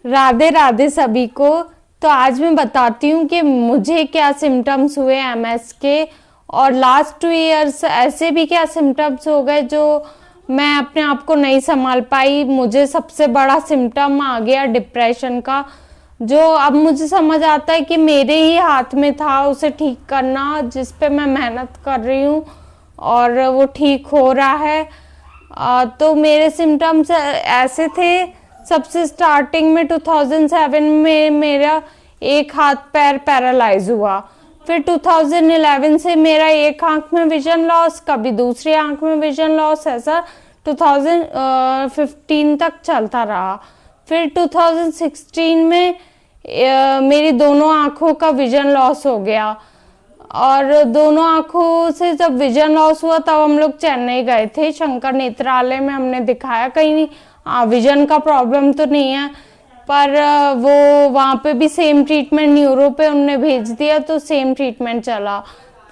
राधे राधे सभी को। तो आज मैं बताती हूँ कि मुझे क्या सिम्टम्स हुए एमएस के, और लास्ट 2 इयर्स ऐसे भी क्या सिम्टम्स हो गए जो मैं अपने आप को नहीं संभाल पाई। मुझे सबसे बड़ा सिम्टम आ गया डिप्रेशन का, जो अब मुझे समझ आता है कि मेरे ही हाथ में था उसे ठीक करना, जिस पे मैं मेहनत कर रही हूँ और वो ठीक हो रहा है। तो मेरे सिम्टम्स ऐसे थे। सबसे स्टार्टिंग में 2007 में मेरा एक हाथ पैर पैरालाइज हुआ। फिर 2011 से मेरा एक आंख में विजन लॉस, कभी दूसरी आंख में विजन लॉस, ऐसा 2015 तक चलता रहा। फिर 2016 में मेरी दोनों आंखों का विजन लॉस हो गया, और दोनों आंखों से जब विजन लॉस हुआ तब हम लोग चेन्नई गए थे, शंकर नेत्रालय में हमने दिखाया। कहीं विजन का प्रॉब्लम तो नहीं है, पर वो वहाँ पे भी सेम ट्रीटमेंट न्यूरो पे उनने भेज दिया, तो सेम ट्रीटमेंट चला।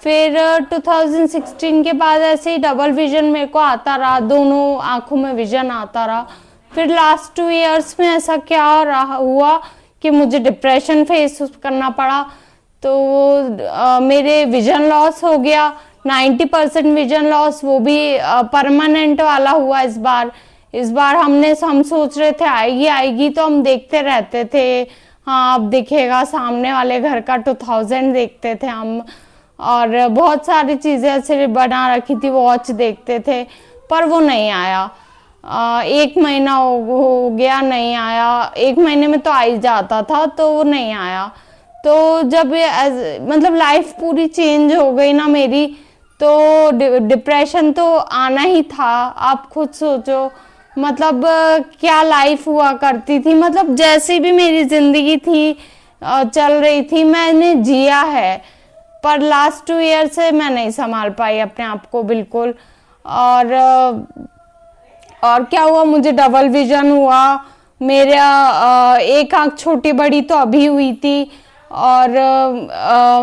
फिर 2016 के बाद ऐसे ही डबल विजन मेरे को आता रहा, दोनों आंखों में विजन आता रहा। फिर लास्ट 2 इयर्स में ऐसा क्या हुआ कि मुझे डिप्रेशन फेस करना पड़ा, तो मेरे विजन लॉस हो गया, 90% विजन लॉस, वो भी परमानेंट वाला हुआ इस बार हम सोच रहे थे आएगी आएगी, तो हम देखते रहते थे, हाँ अब दिखेगा, सामने वाले घर का 2000 देखते थे हम, और बहुत सारी चीज़ें ऐसे बना रखी थी, वॉच देखते थे, पर वो नहीं आया। 1 महीना हो गया नहीं आया, 1 महीने में तो आ ही जाता था, तो वो नहीं आया। तो जब मतलब लाइफ पूरी चेंज हो गई ना मेरी, तो डिप्रेशन तो आना ही था। आप खुद सोचो, मतलब क्या लाइफ हुआ करती थी, मतलब जैसी भी मेरी जिंदगी थी चल रही थी, मैंने जिया है, पर लास्ट 2 ईयर से मैं नहीं संभाल पाई अपने आप को बिल्कुल। और क्या हुआ, मुझे डबल विजन हुआ, मेरा एक आंख छोटी बड़ी तो अभी हुई थी, और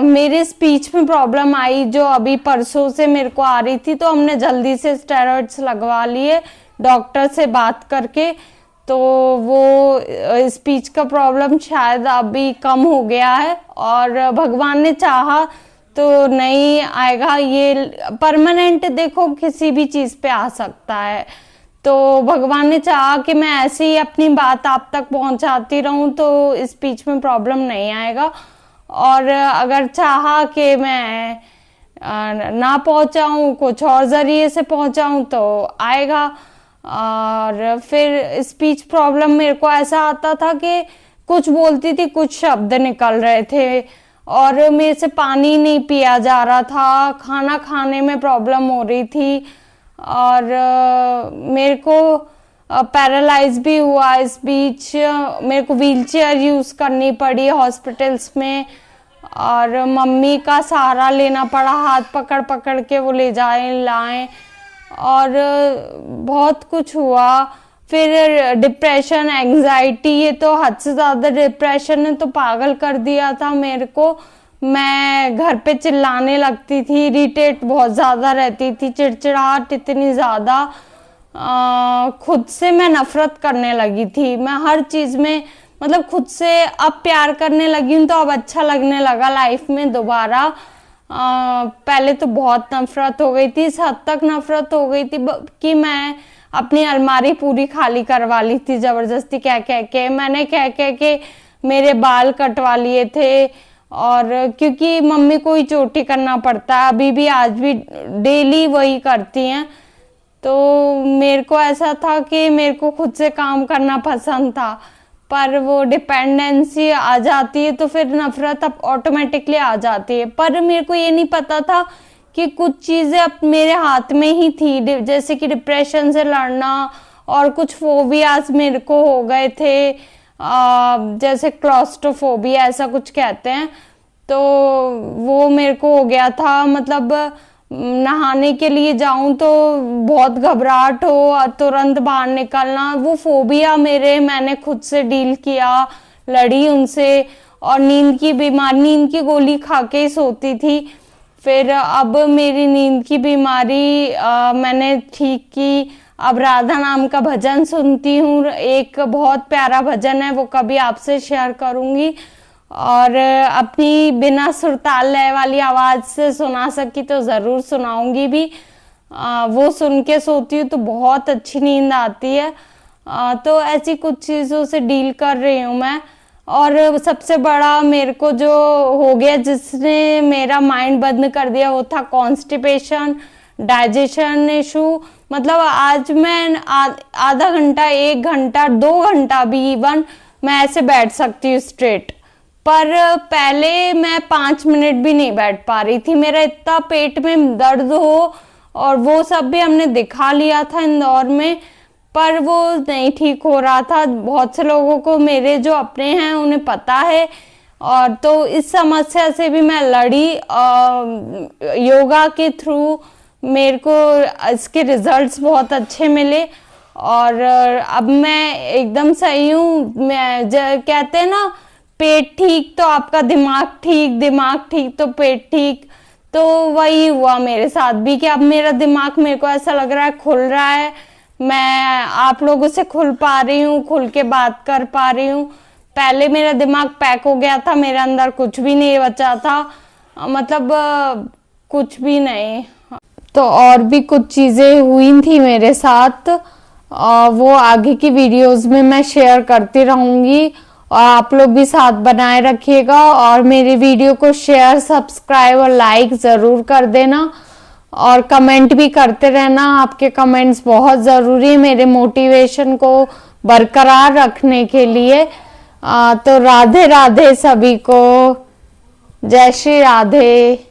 मेरे स्पीच में प्रॉब्लम आई जो अभी परसों से मेरे को आ रही थी, तो हमने जल्दी से स्टेरॉइड्स लगवा लिए डॉक्टर से बात करके, तो वो स्पीच का प्रॉब्लम शायद अभी कम हो गया है, और भगवान ने चाहा तो नहीं आएगा, ये परमानेंट देखो किसी भी चीज़ पे आ सकता है। तो भगवान ने चाहा कि मैं ऐसे ही अपनी बात आप तक पहुंचाती रहूं, तो स्पीच में प्रॉब्लम नहीं आएगा, और अगर चाहा कि मैं ना पहुंचाऊं, कुछ और जरिए से पहुंचाऊं, तो आएगा। और फिर स्पीच प्रॉब्लम मेरे को ऐसा आता था कि कुछ बोलती थी, कुछ शब्द निकल रहे थे, और मेरे से पानी नहीं पिया जा रहा था, खाना खाने में प्रॉब्लम हो रही थी, और मेरे को पैरालाइज भी हुआ इस बीच, मेरे को व्हीलचेयर यूज़ करनी पड़ी हॉस्पिटल्स में, और मम्मी का सहारा लेना पड़ा, हाथ पकड़ पकड़ के वो ले जाए लाएं, और बहुत कुछ हुआ। फिर डिप्रेशन, एंग्जाइटी, ये तो हद से ज़्यादा डिप्रेशन ने तो पागल कर दिया था मेरे को। मैं घर पे चिल्लाने लगती थी, इरिटेट बहुत ज़्यादा रहती थी, चिड़चिड़ाहट इतनी ज़्यादा, खुद से मैं नफरत करने लगी थी। मैं हर चीज़ में मतलब खुद से अब प्यार करने लगी हूँ, तो अब अच्छा लगने लगा लाइफ में दोबारा। पहले तो बहुत नफरत हो गई थी, इस हद तक नफरत हो गई थी कि मैं अपनी अलमारी पूरी खाली करवा ली थी ज़बरदस्ती कह कह के। मैंने कह कह के मेरे बाल कटवा लिए थे, और क्योंकि मम्मी को ही चोटी करना पड़ता है, अभी भी आज भी डेली वही करती हैं, तो मेरे को ऐसा था कि मेरे को खुद से काम करना पसंद था, पर वो डिपेंडेंसी आ जाती है तो फिर नफरत अब ऑटोमेटिकली आ जाती है। पर मेरे को ये नहीं पता था कि कुछ चीज़ें अब मेरे हाथ में ही थी, जैसे कि डिप्रेशन से लड़ना, और कुछ फोबियाज मेरे को हो गए थे, जैसे क्लॉस्ट्रोफोबिया ऐसा कुछ कहते हैं, तो वो मेरे को हो गया था। मतलब नहाने के लिए जाऊं तो बहुत घबराहट हो, तुरंत बाहर निकलना, वो फोबिया मैंने खुद से डील किया, लड़ी उनसे। और नींद की बीमारी, नींद की गोली खा के ही सोती थी। फिर अब मेरी नींद की बीमारी मैंने ठीक की, अब राधा नाम का भजन सुनती हूँ, एक बहुत प्यारा भजन है, वो कभी आपसे शेयर करूँगी। और अपनी बिना सुरताल लय वाली आवाज़ से सुना सकी तो ज़रूर सुनाऊंगी भी। वो सुन के सोती हूँ तो बहुत अच्छी नींद आती है। तो ऐसी कुछ चीज़ों से डील कर रही हूँ मैं। और सबसे बड़ा मेरे को जो हो गया, जिसने मेरा माइंड बंद कर दिया, वो था कॉन्स्टिपेशन, डाइजेशन इशू। मतलब आज मैं आधा घंटा, 1 घंटा, 2 घंटा भी इवन मैं ऐसे बैठ सकती हूँ स्ट्रेट, पर पहले मैं 5 मिनट भी नहीं बैठ पा रही थी। मेरा इतना पेट में दर्द हो, और वो सब भी हमने दिखा लिया था इंदौर में, पर वो नहीं ठीक हो रहा था। बहुत से लोगों को, मेरे जो अपने हैं, उन्हें पता है। और तो इस समस्या से भी मैं लड़ी। योगा के थ्रू मेरे को इसके रिजल्ट्स बहुत अच्छे मिले, और अब मैं एकदम सही हूँ। मैं कहते हैं ना, पेट ठीक तो आपका दिमाग ठीक, दिमाग ठीक तो पेट ठीक। तो वही हुआ मेरे साथ भी कि अब मेरा दिमाग, मेरे को ऐसा लग रहा है, खुल रहा है। मैं आप लोगों से खुल पा रही हूँ, खुल के बात कर पा रही हूँ। पहले मेरा दिमाग पैक हो गया था, मेरे अंदर कुछ भी नहीं बचा था, मतलब कुछ भी नहीं। तो और भी कुछ चीज़ें हुई थी मेरे साथ, वो आगे की वीडियोस में मैं शेयर करती रहूँगी। और आप लोग भी साथ बनाए रखिएगा, और मेरी वीडियो को शेयर, सब्सक्राइब और लाइक ज़रूर कर देना, और कमेंट भी करते रहना। आपके कमेंट्स बहुत ज़रूरी है मेरे मोटिवेशन को बरकरार रखने के लिए। तो राधे राधे सभी को, जय श्री राधे।